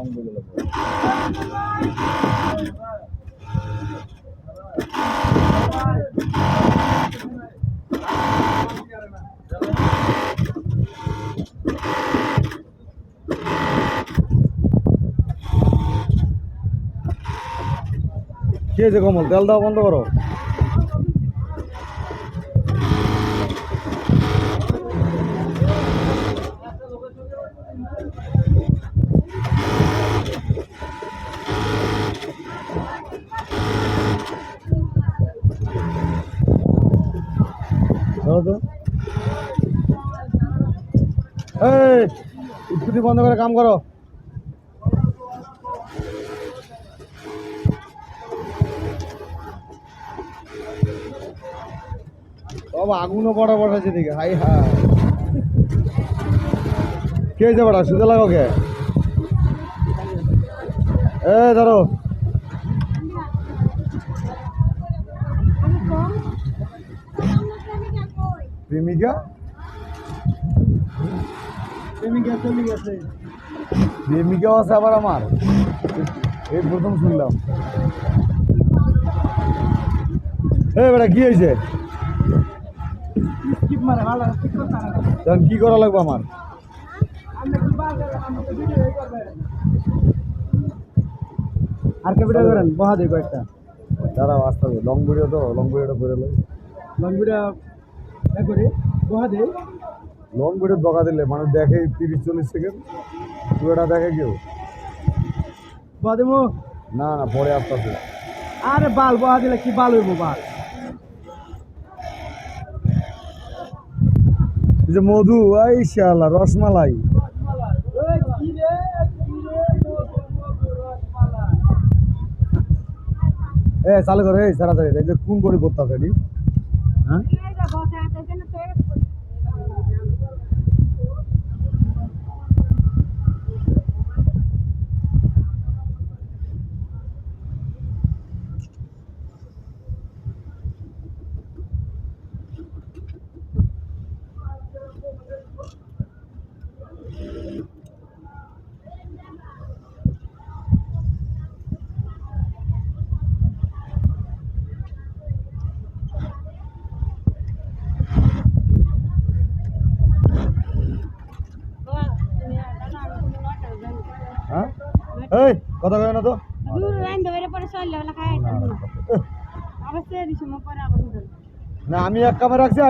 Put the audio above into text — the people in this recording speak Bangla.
লং ভিডিও কি হয়েছে কমল? তেল দেওয়া বন্ধ করো। স্কুটি বন্ধ করে কাম করো। সব আগুনও পড়া বসাচ্ছে দিকে। হাই হাই, কে হয়েছে বড়া? সুদে লাগাও কে? ধরো প্রেমিকা প্রেমিকাও আছে আবার আমার? এই প্রথম শুনলাম। বেটা কি হয়েছে? কি করা লাগবে আমার? আর কে ভিডিও করেন? বহা দেখো একটা দাঁড়াও, আসতে হবে। লং ভিডিও তো, লং ভিডিওটা করে লো। লং ভিডিও করে বহা দে। লং ভিডিও বকা দিলে মানুষ দেখে 30-40 সেকেন্ড, পুরোটা দেখে কেউ? বহা দেবো না, না পরে আসতে হবে। আরে বাল বহা দিলে কি বাল হইব? বাল যে মধু, এই শালা রসমালাই। চালু করে সারা সারি। এই যে কোন বড়ি পড়তে আছে? হ্যাঁ এই কথা কয় না তো। না আমি এক কামে রাখছি।